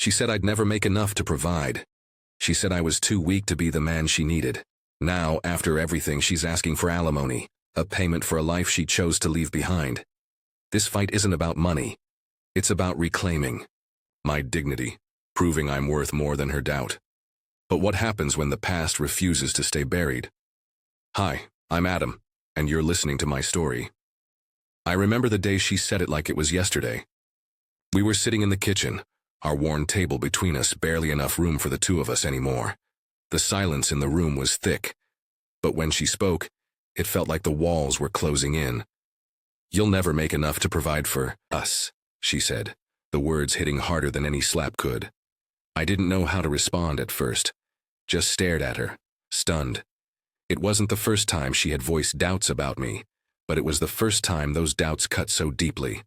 She said I'd never make enough to provide. She said I was too weak to be the man she needed. Now, after everything, she's asking for alimony, a payment for a life she chose to leave behind. This fight isn't about money. It's about reclaiming my dignity, proving I'm worth more than her doubt. But what happens when the past refuses to stay buried? Hi, I'm Adam, and you're listening to my story. I remember the day she said it like it was yesterday. We were sitting in the kitchen, our worn table between us, barely enough room for the two of us anymore. The silence in the room was thick, but when she spoke, it felt like the walls were closing in. "You'll never make enough to provide for us," she said, the words hitting harder than any slap could. I didn't know how to respond at first, just stared at her, stunned. It wasn't the first time she had voiced doubts about me, but it was the first time those doubts cut so deeply.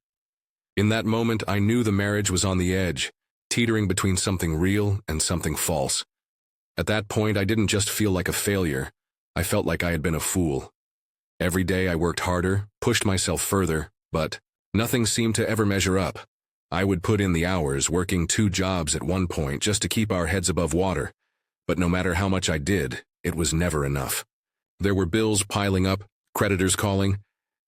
In that moment, I knew the marriage was on the edge, teetering between something real and something false. At that point, I didn't just feel like a failure. I felt like I had been a fool. Every day I worked harder, pushed myself further, but nothing seemed to ever measure up. I would put in the hours, working 2 jobs at one point just to keep our heads above water. But no matter how much I did, it was never enough. There were bills piling up, creditors calling,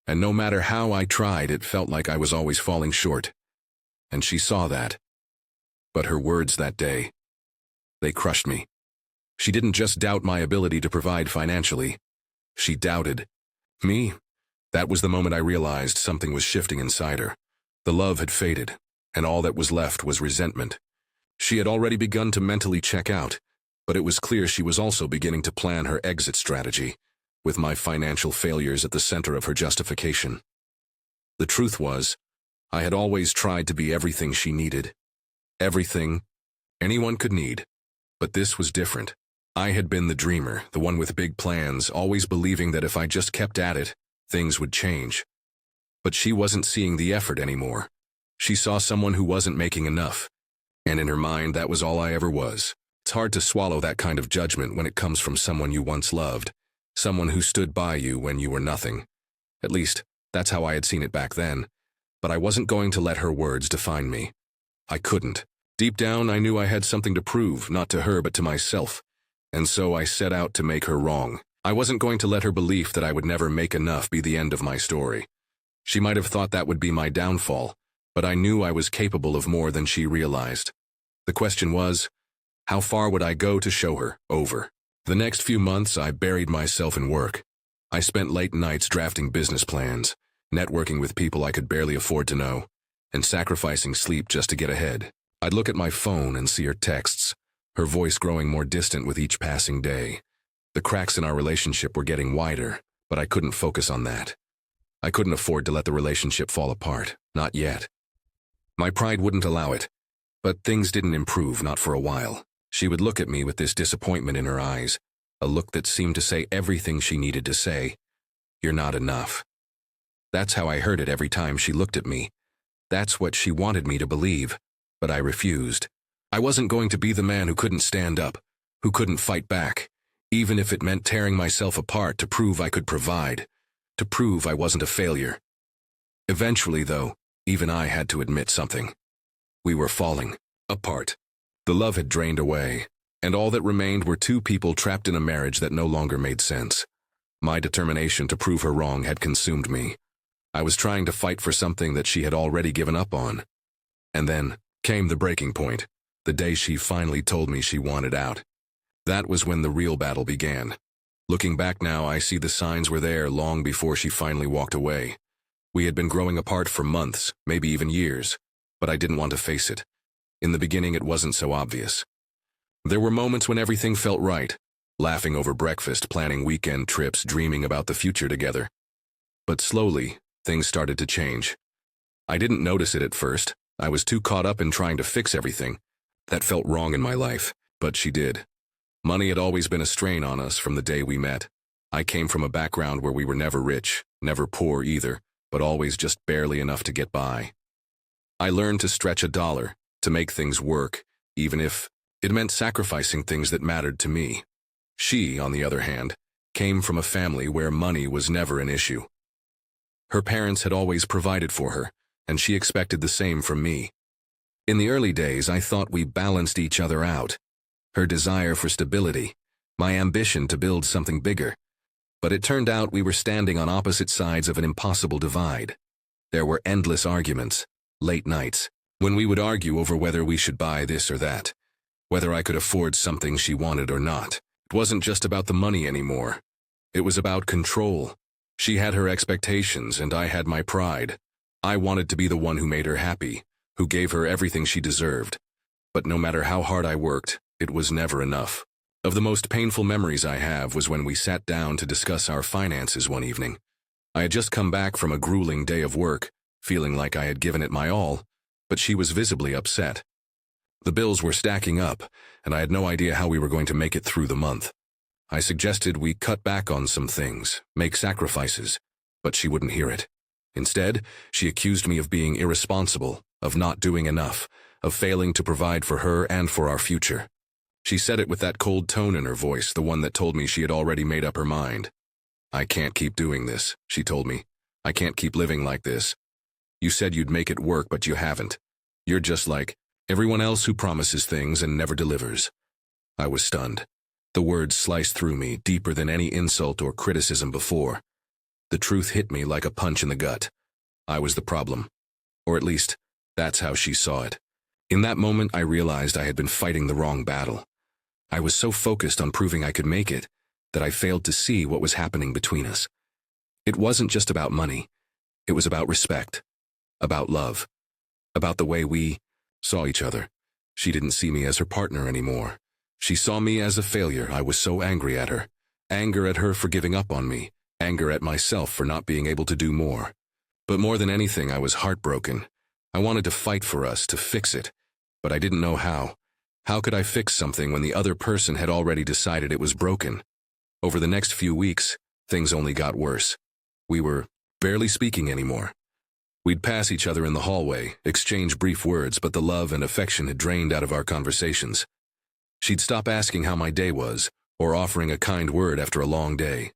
and no matter how I tried, it felt like I was always falling short. And she saw that. But her words that day, they crushed me. She didn't just doubt my ability to provide financially. She doubted me. That was the moment I realized something was shifting inside her. The love had faded, and all that was left was resentment. She had already begun to mentally check out, but it was clear she was also beginning to plan her exit strategy, with my financial failures at the center of her justification. The truth was, I had always tried to be everything she needed. Everything anyone could need. But this was different. I had been the dreamer, the one with big plans, always believing that if I just kept at it, things would change. But she wasn't seeing the effort anymore. She saw someone who wasn't making enough. And in her mind, that was all I ever was. It's hard to swallow that kind of judgment when it comes from someone you once loved, someone who stood by you when you were nothing. At least, that's how I had seen it back then. But I wasn't going to let her words define me. I couldn't. Deep down, I knew I had something to prove, not to her but to myself. And so I set out to make her wrong. I wasn't going to let her belief that I would never make enough be the end of my story. She might have thought that would be my downfall, but I knew I was capable of more than she realized. The question was, how far would I go to show her over? The next few months, I buried myself in work. I spent late nights drafting business plans, networking with people I could barely afford to know, and sacrificing sleep just to get ahead. I'd look at my phone and see her texts, her voice growing more distant with each passing day. The cracks in our relationship were getting wider, but I couldn't focus on that. I couldn't afford to let the relationship fall apart, not yet. My pride wouldn't allow it, but things didn't improve, not for a while. She would look at me with this disappointment in her eyes, a look that seemed to say everything she needed to say. "You're not enough." That's how I heard it every time she looked at me. That's what she wanted me to believe, but I refused. I wasn't going to be the man who couldn't stand up, who couldn't fight back, even if it meant tearing myself apart to prove I could provide, to prove I wasn't a failure. Eventually, though, even I had to admit something. We were falling apart. The love had drained away, and all that remained were 2 people trapped in a marriage that no longer made sense. My determination to prove her wrong had consumed me. I was trying to fight for something that she had already given up on. And then came the breaking point, the day she finally told me she wanted out. That was when the real battle began. Looking back now, I see the signs were there long before she finally walked away. We had been growing apart for months, maybe even years, but I didn't want to face it. In the beginning, it wasn't so obvious. There were moments when everything felt right, laughing over breakfast, planning weekend trips, dreaming about the future together. But slowly, things started to change. I didn't notice it at first. I was too caught up in trying to fix everything. That felt wrong in my life, but she did. Money had always been a strain on us from the day we met. I came from a background where we were never rich, never poor either, but always just barely enough to get by. I learned to stretch a dollar, to make things work, even if it meant sacrificing things that mattered to me. She, on the other hand, came from a family where money was never an issue. Her parents had always provided for her, and she expected the same from me. In the early days, I thought we balanced each other out. Her desire for stability, my ambition to build something bigger. But it turned out we were standing on opposite sides of an impossible divide. There were endless arguments, late nights, when we would argue over whether we should buy this or that, whether I could afford something she wanted or not. It wasn't just about the money anymore. It was about control. She had her expectations and I had my pride. I wanted to be the one who made her happy, who gave her everything she deserved. But no matter how hard I worked, it was never enough. Of the most painful memories I have was when we sat down to discuss our finances one evening. I had just come back from a grueling day of work, feeling like I had given it my all, but she was visibly upset. The bills were stacking up, and I had no idea how we were going to make it through the month. I suggested we cut back on some things, make sacrifices, but she wouldn't hear it. Instead, she accused me of being irresponsible, of not doing enough, of failing to provide for her and for our future. She said it with that cold tone in her voice, the one that told me she had already made up her mind. "I can't keep doing this," she told me. "I can't keep living like this. You said you'd make it work, but you haven't. You're just like everyone else who promises things and never delivers." I was stunned. The words sliced through me deeper than any insult or criticism before. The truth hit me like a punch in the gut. I was the problem. Or at least, that's how she saw it. In that moment, I realized I had been fighting the wrong battle. I was so focused on proving I could make it that I failed to see what was happening between us. It wasn't just about money. It was about respect, about love, about the way we saw each other. She didn't see me as her partner anymore. She saw me as a failure. I was so angry at her. Anger at her for giving up on me. Anger at myself for not being able to do more. But more than anything, I was heartbroken. I wanted to fight for us, to fix it, but I didn't know how. How could I fix something when the other person had already decided it was broken? Over the next few weeks, things only got worse. We were barely speaking anymore. We'd pass each other in the hallway, exchange brief words, but the love and affection had drained out of our conversations. She'd stop asking how my day was, or offering a kind word after a long day.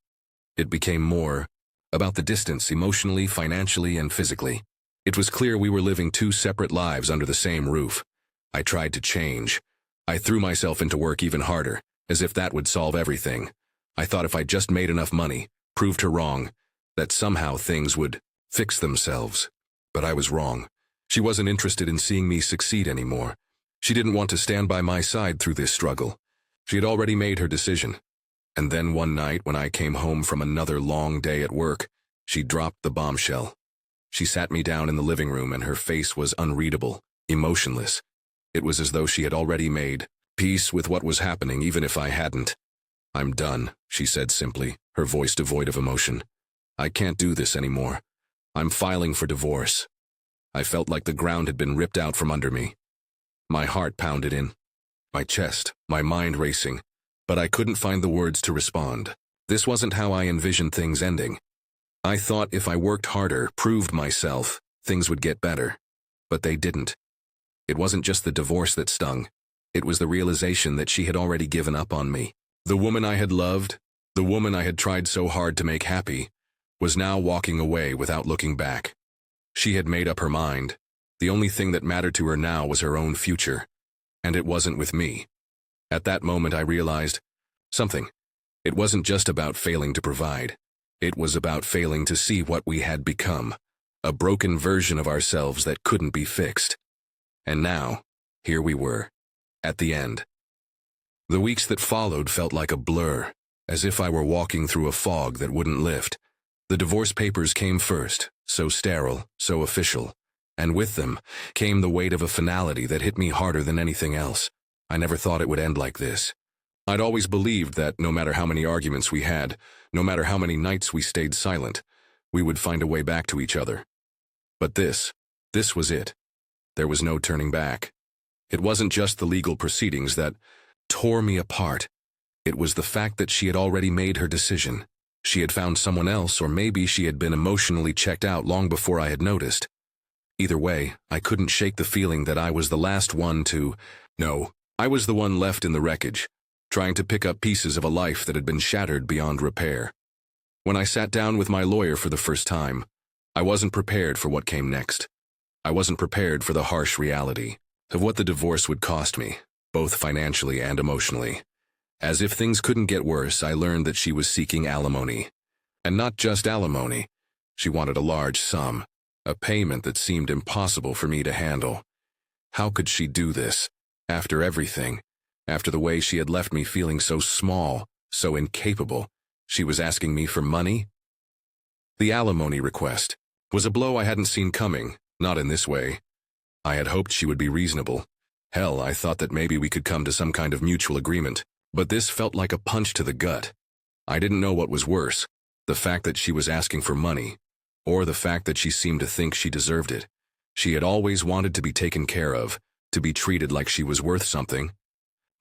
It became more about the distance emotionally, financially, and physically. It was clear we were living two separate lives under the same roof. I tried to change. I threw myself into work even harder, as if that would solve everything. I thought if I just made enough money, proved her wrong, that somehow things would fix themselves. But I was wrong. She wasn't interested in seeing me succeed anymore. She didn't want to stand by my side through this struggle. She had already made her decision. And then one night, when I came home from another long day at work, she dropped the bombshell. She sat me down in the living room and her face was unreadable, emotionless. It was as though she had already made peace with what was happening, even if I hadn't. "I'm done," she said simply, her voice devoid of emotion. "I can't do this anymore. I'm filing for divorce." I felt like the ground had been ripped out from under me. My heart pounded in my chest, my mind racing, but I couldn't find the words to respond. This wasn't how I envisioned things ending. I thought if I worked harder, proved myself, things would get better. But they didn't. It wasn't just the divorce that stung. It was the realization that she had already given up on me. The woman I had loved, the woman I had tried so hard to make happy, was now walking away without looking back. She had made up her mind. The only thing that mattered to her now was her own future. And it wasn't with me. At that moment I realized something. It wasn't just about failing to provide. It was about failing to see what we had become. A broken version of ourselves that couldn't be fixed. And now, here we were, at the end. The weeks that followed felt like a blur, as if I were walking through a fog that wouldn't lift. The divorce papers came first, so sterile, so official, and with them came the weight of a finality that hit me harder than anything else. I never thought it would end like this. I'd always believed that no matter how many arguments we had, no matter how many nights we stayed silent, we would find a way back to each other. But this was it. There was no turning back. It wasn't just the legal proceedings that tore me apart. It was the fact that she had already made her decision. She had found someone else, or maybe she had been emotionally checked out long before I had noticed. Either way, I couldn't shake the feeling that I was the last one to... No, I was the one left in the wreckage, trying to pick up pieces of a life that had been shattered beyond repair. When I sat down with my lawyer for the first time, I wasn't prepared for what came next. I wasn't prepared for the harsh reality. of what the divorce would cost me, both financially and emotionally. As if things couldn't get worse, I learned that she was seeking alimony. And not just alimony. She wanted a large sum, a payment that seemed impossible for me to handle. How could she do this? After everything, after the way she had left me feeling so small, so incapable, she was asking me for money? The alimony request was a blow I hadn't seen coming, not in this way. I had hoped she would be reasonable. Hell, I thought that maybe we could come to some kind of mutual agreement, but this felt like a punch to the gut. I didn't know what was worse, the fact that she was asking for money, or the fact that she seemed to think she deserved it. She had always wanted to be taken care of, to be treated like she was worth something,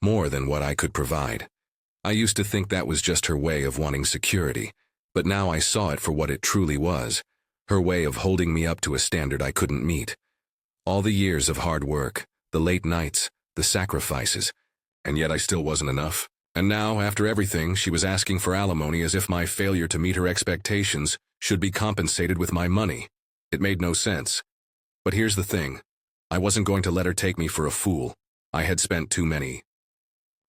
more than what I could provide. I used to think that was just her way of wanting security, but now I saw it for what it truly was, her way of holding me up to a standard I couldn't meet. All the years of hard work, the late nights, the sacrifices, and yet I still wasn't enough. And now, after everything, she was asking for alimony as if my failure to meet her expectations should be compensated with my money. It made no sense. But here's the thing. I wasn't going to let her take me for a fool. I had spent too many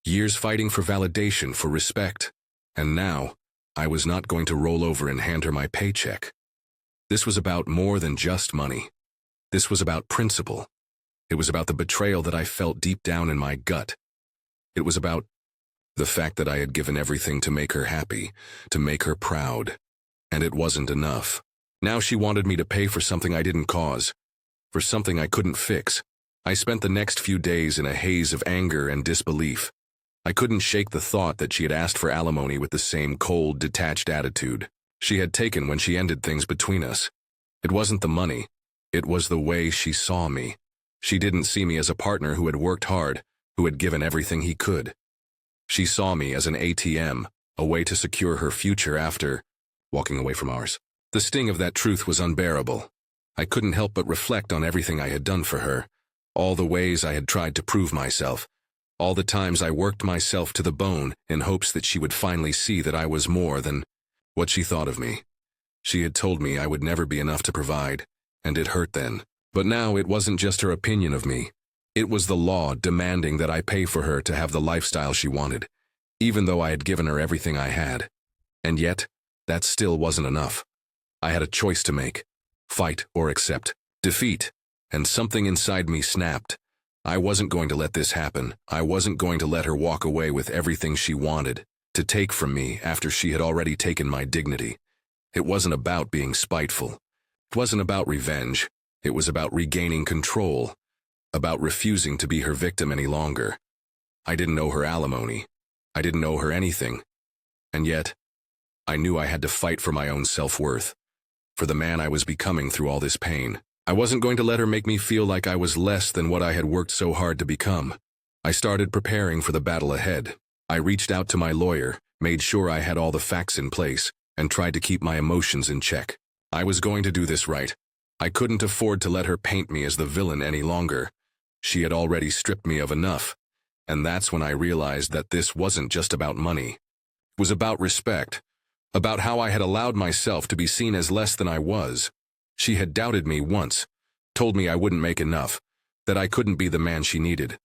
years fighting for validation, for respect. And now, I was not going to roll over and hand her my paycheck. This was about more than just money. This was about principle. It was about the betrayal that I felt deep down in my gut. It was about the fact that I had given everything to make her happy, to make her proud. And it wasn't enough. Now she wanted me to pay for something I didn't cause, for something I couldn't fix. I spent the next few days in a haze of anger and disbelief. I couldn't shake the thought that she had asked for alimony with the same cold, detached attitude she had taken when she ended things between us. It wasn't the money. It was the way she saw me. She didn't see me as a partner who had worked hard, who had given everything he could. She saw me as an ATM, a way to secure her future after walking away from ours. The sting of that truth was unbearable. I couldn't help but reflect on everything I had done for her, all the ways I had tried to prove myself, all the times I worked myself to the bone in hopes that she would finally see that I was more than what she thought of me. She had told me I would never be enough to provide, and it hurt then. But now it wasn't just her opinion of me. It was the law demanding that I pay for her to have the lifestyle she wanted, even though I had given her everything I had. And yet, that still wasn't enough. I had a choice to make. Fight or accept. Defeat. And something inside me snapped. I wasn't going to let this happen. I wasn't going to let her walk away with everything she wanted to take from me after she had already taken my dignity. It wasn't about being spiteful. It wasn't about revenge. It was about regaining control, about refusing to be her victim any longer. I didn't owe her alimony. I didn't owe her anything. And yet, I knew I had to fight for my own self-worth, for the man I was becoming through all this pain. I wasn't going to let her make me feel like I was less than what I had worked so hard to become. I started preparing for the battle ahead. I reached out to my lawyer, made sure I had all the facts in place, and tried to keep my emotions in check. I was going to do this right. I couldn't afford to let her paint me as the villain any longer. She had already stripped me of enough. And that's when I realized that this wasn't just about money. It was about respect, about how I had allowed myself to be seen as less than I was. She had doubted me once, told me I wouldn't make enough, that I couldn't be the man she needed.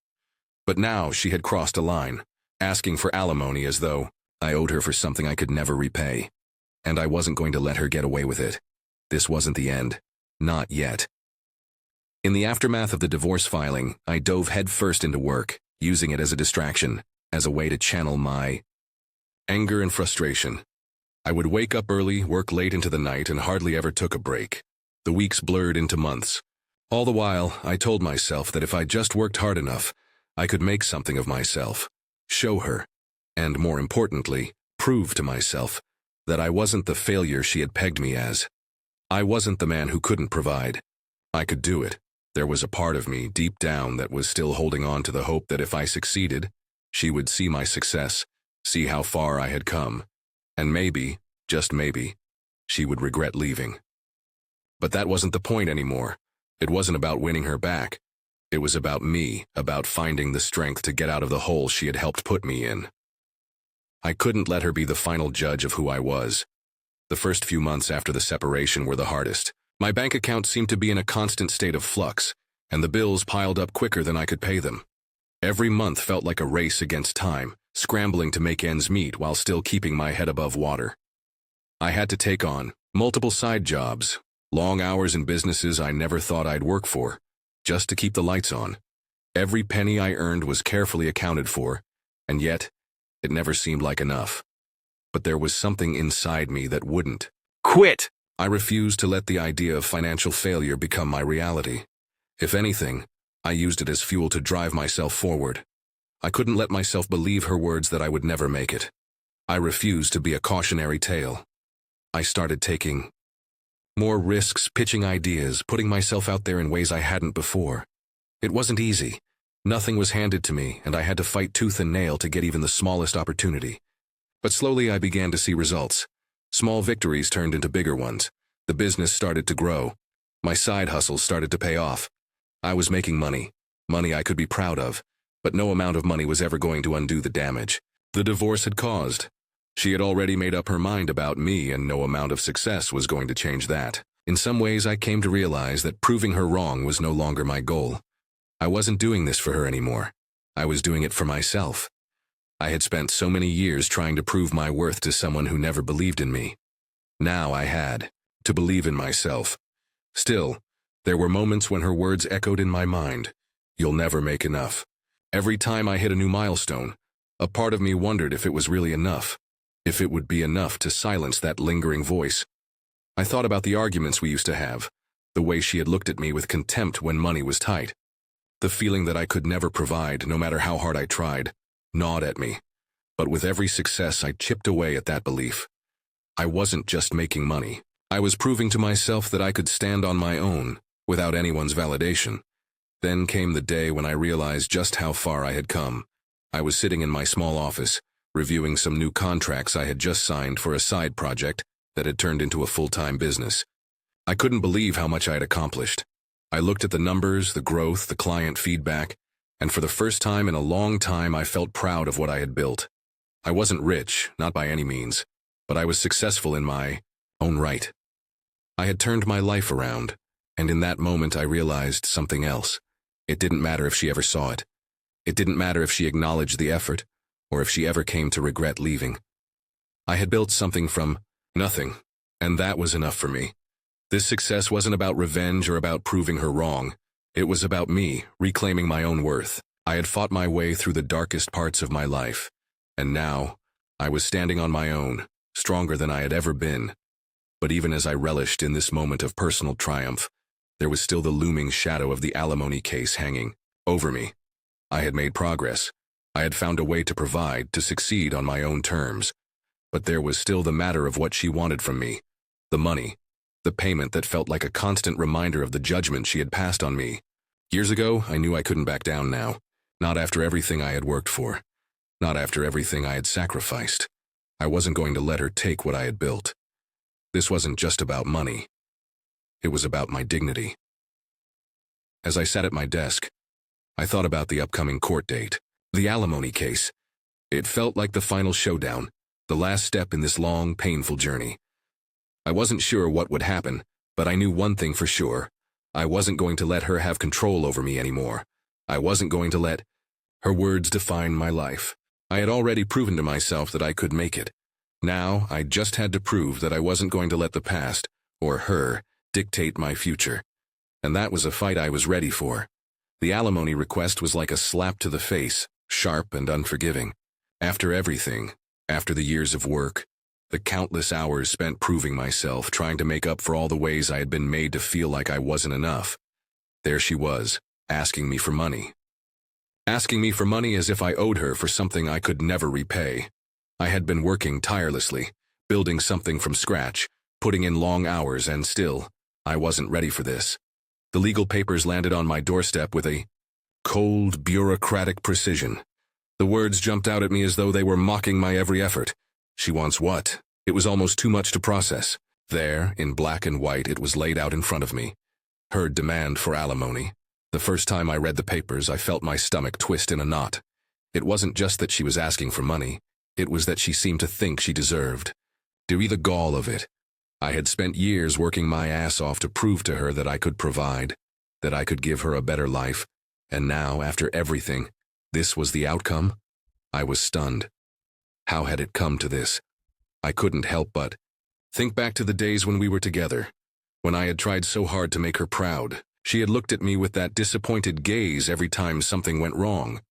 But now she had crossed a line, asking for alimony as though I owed her for something I could never repay. And I wasn't going to let her get away with it. This wasn't the end. Not yet. In the aftermath of the divorce filing, I dove headfirst into work, using it as a distraction, as a way to channel my anger and frustration. I would wake up early, work late into the night, and hardly ever took a break. The weeks blurred into months. All the while, I told myself that if I just worked hard enough, I could make something of myself, show her, and more importantly, prove to myself that I wasn't the failure she had pegged me as. I wasn't the man who couldn't provide. I could do it. There was a part of me deep down that was still holding on to the hope that if I succeeded, she would see my success, see how far I had come, and maybe, just maybe, she would regret leaving. But that wasn't the point anymore. It wasn't about winning her back. It was about me, about finding the strength to get out of the hole she had helped put me in. I couldn't let her be the final judge of who I was. The first few months after the separation were the hardest. My bank account seemed to be in a constant state of flux. and the bills piled up quicker than I could pay them. Every month felt like a race against time, scrambling to make ends meet while still keeping my head above water. I had to take on multiple side jobs, long hours in businesses I never thought I'd work for, just to keep the lights on. Every penny I earned was carefully accounted for, and yet, it never seemed like enough. But there was something inside me that wouldn't quit. I refused to let the idea of financial failure become my reality. If anything, I used it as fuel to drive myself forward. I couldn't let myself believe her words that I would never make it. I refused to be a cautionary tale. I started taking more risks, pitching ideas, putting myself out there in ways I hadn't before. It wasn't easy. Nothing was handed to me, and I had to fight tooth and nail to get even the smallest opportunity. But slowly I began to see results. Small victories turned into bigger ones. The business started to grow. My side hustles started to pay off. I was making money I could be proud of, but no amount of money was ever going to undo the damage the divorce had caused. She had already made up her mind about me, and no amount of success was going to change that. In some ways, I came to realize that proving her wrong was no longer my goal. I wasn't doing this for her anymore. I was doing it for myself. I had spent so many years trying to prove my worth to someone who never believed in me. Now I had to believe in myself. Still, there were moments when her words echoed in my mind. You'll never make enough. Every time I hit a new milestone, a part of me wondered if it was really enough, if it would be enough to silence that lingering voice. I thought about the arguments we used to have, the way she had looked at me with contempt when money was tight. The feeling that I could never provide, no matter how hard I tried, gnawed at me. But with every success, I chipped away at that belief. I wasn't just making money. I was proving to myself that I could stand on my own, without anyone's validation. Then came the day when I realized just how far I had come. I was sitting in my small office, reviewing some new contracts I had just signed for a side project that had turned into a full-time business. I couldn't believe how much I had accomplished. I looked at the numbers, the growth, the client feedback, and for the first time in a long time I felt proud of what I had built. I wasn't rich, not by any means, but I was successful in my own right. I had turned my life around, and in that moment I realized something else. It didn't matter if she ever saw it. It didn't matter if she acknowledged the effort, or if she ever came to regret leaving. I had built something from nothing, and that was enough for me. This success wasn't about revenge or about proving her wrong. It was about me reclaiming my own worth. I had fought my way through the darkest parts of my life, and now I was standing on my own, stronger than I had ever been. But even as I relished in this moment of personal triumph, there was still the looming shadow of the Alimony case hanging over me. I had made progress. I had found a way to provide, to succeed on my own terms. But there was still the matter of what she wanted from me. The money. The payment that felt like a constant reminder of the judgment she had passed on me. Years ago, I knew I couldn't back down now. Not after everything I had worked for. Not after everything I had sacrificed. I wasn't going to let her take what I had built. This wasn't just about money. It was about my dignity. As I sat at my desk, I thought about the upcoming court date, the Alimony case. It felt like the final showdown, the last step in this long, painful journey. I wasn't sure what would happen, but I knew one thing for sure. I wasn't going to let her have control over me anymore. I wasn't going to let her words define my life. I had already proven to myself that I could make it. Now, I just had to prove that I wasn't going to let the past, or her, dictate my future. And that was a fight I was ready for. The alimony request was like a slap to the face, sharp and unforgiving. After everything, after the years of work, the countless hours spent proving myself, trying to make up for all the ways I had been made to feel like I wasn't enough, there she was, asking me for money. Asking me for money as if I owed her for something I could never repay. I had been working tirelessly, building something from scratch, putting in long hours, and still, I wasn't ready for this. The legal papers landed on my doorstep with a cold, bureaucratic precision. The words jumped out at me as though they were mocking my every effort. She wants what? It was almost too much to process. There, in black and white, it was laid out in front of me. Her demand for alimony. The first time I read the papers, I felt my stomach twist in a knot. It wasn't just that she was asking for money. It was that she seemed to think she deserved. To be the gall of it. I had spent years working my ass off to prove to her that I could provide. that I could give her a better life. And now, after everything, this was the outcome? I was stunned. How had it come to this? I couldn't help but think back to the days when we were together, when I had tried so hard to make her proud. She had looked at me with that disappointed gaze every time something went wrong.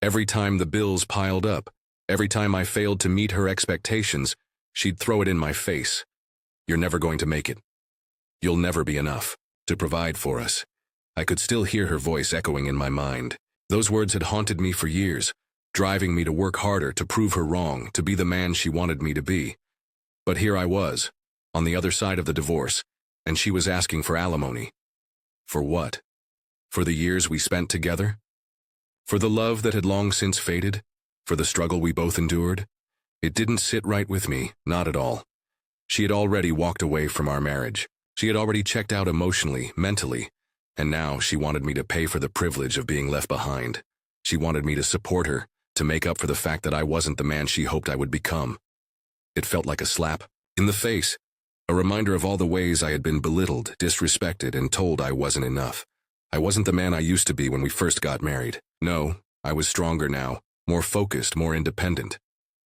Every time the bills piled up, every time I failed to meet her expectations, she'd throw it in my face. You're never going to make it. You'll never be enough to provide for us. I could still hear her voice echoing in my mind. Those words had haunted me for years, driving me to work harder, to prove her wrong, to be the man she wanted me to be. But here I was, on the other side of the divorce, and she was asking for alimony. For what? For the years we spent together? For the love that had long since faded? For the struggle we both endured? It didn't sit right with me, not at all. She had already walked away from our marriage. She had already checked out emotionally, mentally, and now she wanted me to pay for the privilege of being left behind. She wanted me to support her, to make up for the fact that I wasn't the man she hoped I would become. It felt like a slap in the face, a reminder of all the ways I had been belittled, disrespected, and told I wasn't enough. I wasn't the man I used to be when we first got married. No, I was stronger now, more focused, more independent.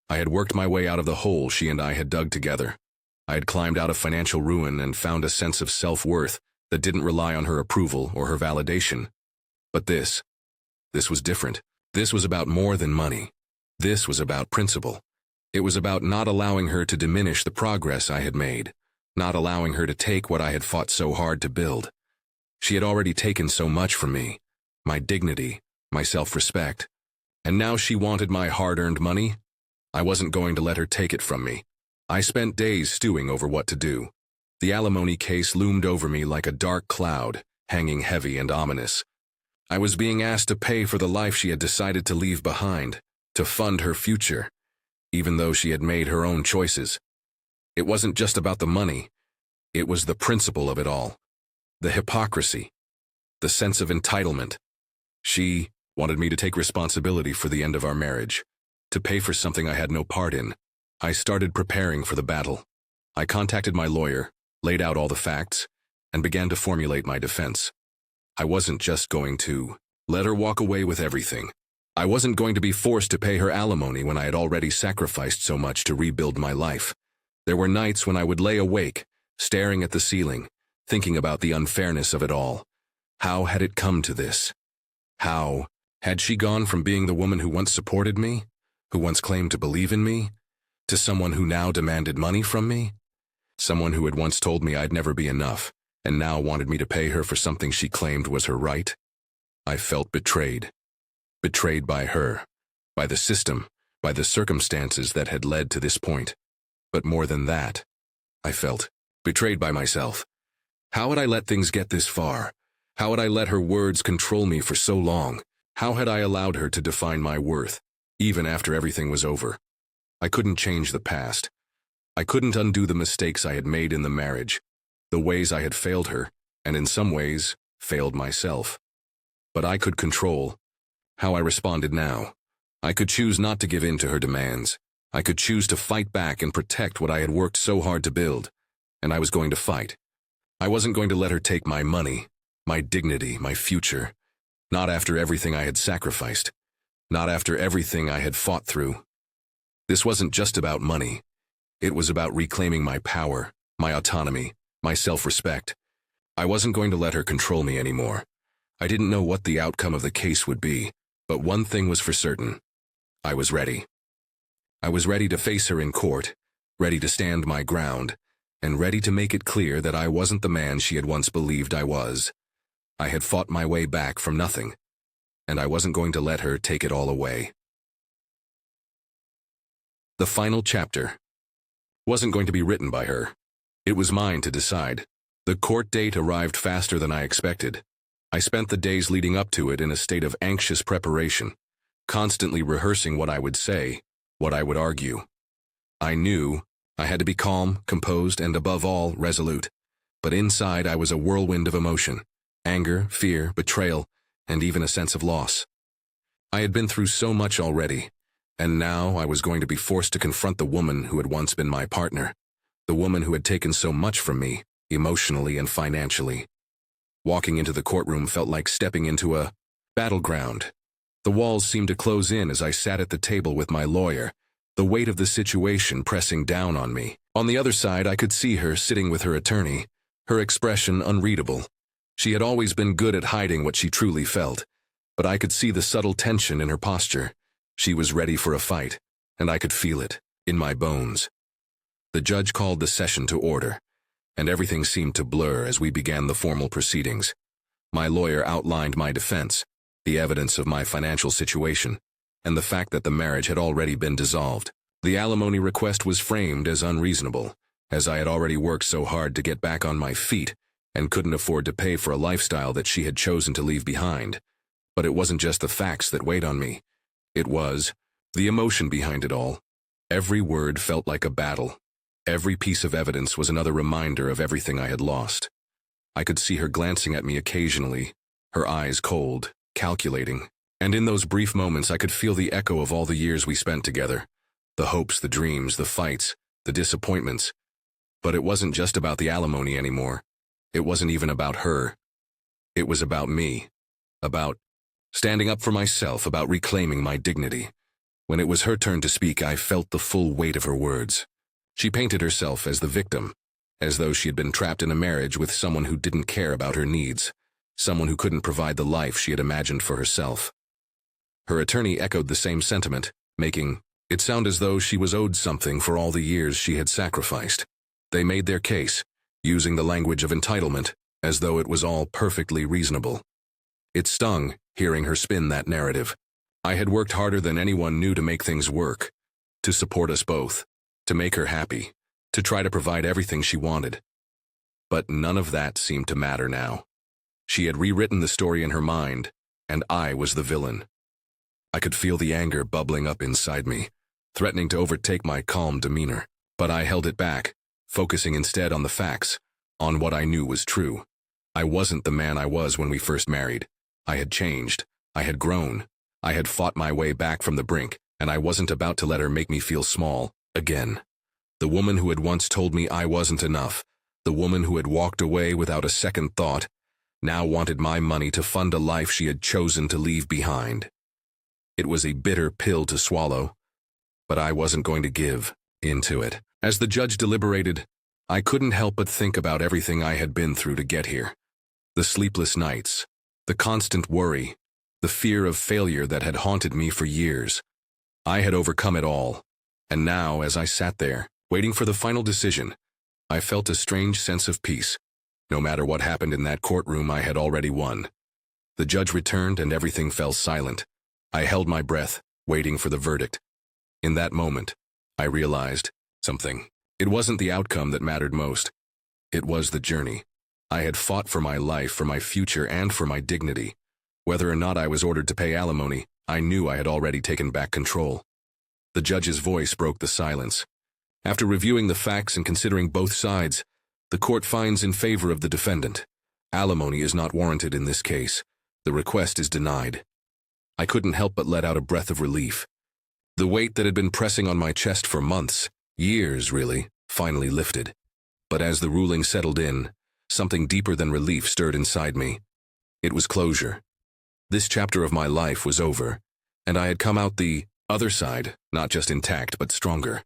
I had worked my way out of the hole she and I had dug together. I had climbed out of financial ruin and found a sense of self-worth that didn't rely on her approval or her validation. But this was different. This was about more than money. This was about principle. It was about not allowing her to diminish the progress I had made, not allowing her to take what I had fought so hard to build. She had already taken so much from me, my dignity, my self-respect, and now she wanted my hard-earned money. I wasn't going to let her take it from me. I spent days stewing over what to do. The alimony case loomed over me like a dark cloud, hanging heavy and ominous. I was being asked to pay for the life she had decided to leave behind, to fund her future, even though she had made her own choices. It wasn't just about the money. It was the principle of it all. The hypocrisy. The sense of entitlement. She wanted me to take responsibility for the end of our marriage, to pay for something I had no part in. I started preparing for the battle. I contacted my lawyer, laid out all the facts, and began to formulate my defense. I wasn't just going to let her walk away with everything. I wasn't going to be forced to pay her alimony when I had already sacrificed so much to rebuild my life. There were nights when I would lay awake, staring at the ceiling, thinking about the unfairness of it all. How had it come to this? How had she gone from being the woman who once supported me, who once claimed to believe in me, to someone who now demanded money from me? Someone who had once told me I'd never be enough, and now wanted me to pay her for something she claimed was her right? I felt betrayed. Betrayed by her, by the system, by the circumstances that had led to this point. But more than that, I felt betrayed by myself. How had I let things get this far? How had I let her words control me for so long? How had I allowed her to define my worth, even after everything was over? I couldn't change the past. I couldn't undo the mistakes I had made in the marriage, the ways I had failed her, and in some ways, failed myself. But I could control how I responded now. I could choose not to give in to her demands. I could choose to fight back and protect what I had worked so hard to build. And I was going to fight. I wasn't going to let her take my money, my dignity, my future. Not after everything I had sacrificed. Not after everything I had fought through. This wasn't just about money. It was about reclaiming my power, my autonomy, my self-respect. I wasn't going to let her control me anymore. I didn't know what the outcome of the case would be, but one thing was for certain. I was ready. I was ready to face her in court, ready to stand my ground, and ready to make it clear that I wasn't the man she had once believed I was. I had fought my way back from nothing, and I wasn't going to let her take it all away. The final chapter wasn't going to be written by her. It was mine to decide. The court date arrived faster than I expected. I spent the days leading up to it in a state of anxious preparation, constantly rehearsing what I would say, what I would argue. I knew I had to be calm, composed, and above all, resolute. But inside I was a whirlwind of emotion, anger, fear, betrayal, and even a sense of loss. I had been through so much already, and now I was going to be forced to confront the woman who had once been my partner, the woman who had taken so much from me, emotionally and financially. Walking into the courtroom felt like stepping into a battleground. The walls seemed to close in as I sat at the table with my lawyer, the weight of the situation pressing down on me. On the other side, I could see her sitting with her attorney, her expression unreadable. She had always been good at hiding what she truly felt, but I could see the subtle tension in her posture. She was ready for a fight, and I could feel it in my bones. The judge called the session to order, and everything seemed to blur as we began the formal proceedings. My lawyer outlined my defense, the evidence of my financial situation, and the fact that the marriage had already been dissolved. The alimony request was framed as unreasonable, as I had already worked so hard to get back on my feet and couldn't afford to pay for a lifestyle that she had chosen to leave behind. But it wasn't just the facts that weighed on me. It was the emotion behind it all. Every word felt like a battle. Every piece of evidence was another reminder of everything I had lost. I could see her glancing at me occasionally, her eyes cold, calculating, and in those brief moments I could feel the echo of all the years we spent together. The hopes, the dreams, the fights, the disappointments. But it wasn't just about the alimony anymore. It wasn't even about her. It was about me. About standing up for myself, about reclaiming my dignity. When it was her turn to speak, I felt the full weight of her words. She painted herself as the victim, as though she had been trapped in a marriage with someone who didn't care about her needs, someone who couldn't provide the life she had imagined for herself. Her attorney echoed the same sentiment, making it sound as though she was owed something for all the years she had sacrificed. They made their case, using the language of entitlement, as though it was all perfectly reasonable. It stung, hearing her spin that narrative. I had worked harder than anyone knew to make things work, to support us both, to make her happy, to try to provide everything she wanted. But none of that seemed to matter now. She had rewritten the story in her mind, and I was the villain. I could feel the anger bubbling up inside me, threatening to overtake my calm demeanor. But I held it back, focusing instead on the facts, on what I knew was true. I wasn't the man I was when we first married. I had changed. I had grown. I had fought my way back from the brink, and I wasn't about to let her make me feel small again. The woman who had once told me I wasn't enough, the woman who had walked away without a second thought, now wanted my money to fund a life she had chosen to leave behind. It was a bitter pill to swallow, but I wasn't going to give into it. As the judge deliberated, I couldn't help but think about everything I had been through to get here. The sleepless nights, the constant worry, the fear of failure that had haunted me for years. I had overcome it all, and now, as I sat there, waiting for the final decision, I felt a strange sense of peace. No matter what happened in that courtroom, I had already won. The judge returned and everything fell silent. I held my breath, waiting for the verdict. In that moment, I realized something. It wasn't the outcome that mattered most. It was the journey. I had fought for my life, for my future, and for my dignity. Whether or not I was ordered to pay alimony, I knew I had already taken back control. The judge's voice broke the silence. After reviewing the facts and considering both sides, the court finds in favor of the defendant. Alimony is not warranted in this case. The request is denied. I couldn't help but let out a breath of relief. The weight that had been pressing on my chest for months, years really, finally lifted. But as the ruling settled in, something deeper than relief stirred inside me. It was closure. This chapter of my life was over, and I had come out the other side, not just intact but stronger.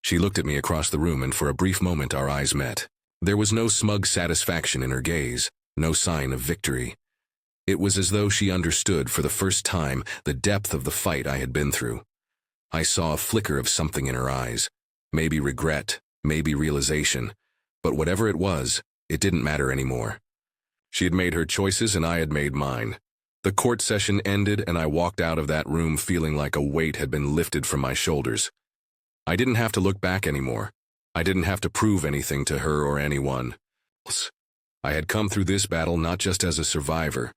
She looked at me across the room, and for a brief moment our eyes met. There was no smug satisfaction in her gaze, no sign of victory. It was as though she understood for the first time the depth of the fight I had been through. I saw a flicker of something in her eyes, maybe regret, maybe realization, but whatever it was, it didn't matter anymore. She had made her choices and I had made mine. The court session ended and I walked out of that room feeling like a weight had been lifted from my shoulders. I didn't have to look back anymore. I didn't have to prove anything to her or anyone else. I had come through this battle not just as a survivor,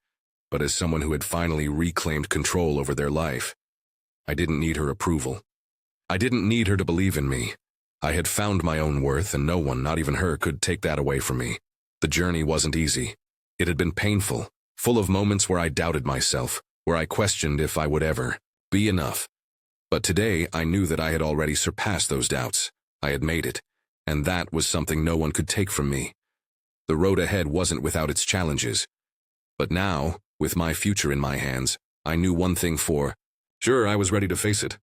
but as someone who had finally reclaimed control over their life. I didn't need her approval. I didn't need her to believe in me. I had found my own worth, and no one, not even her, could take that away from me. The journey wasn't easy. It had been painful, full of moments where I doubted myself, where I questioned if I would ever be enough. But today I knew that I had already surpassed those doubts. I had made it, and that was something no one could take from me. The road ahead wasn't without its challenges. But now, with my future in my hands, I knew one thing for sure I was ready to face it.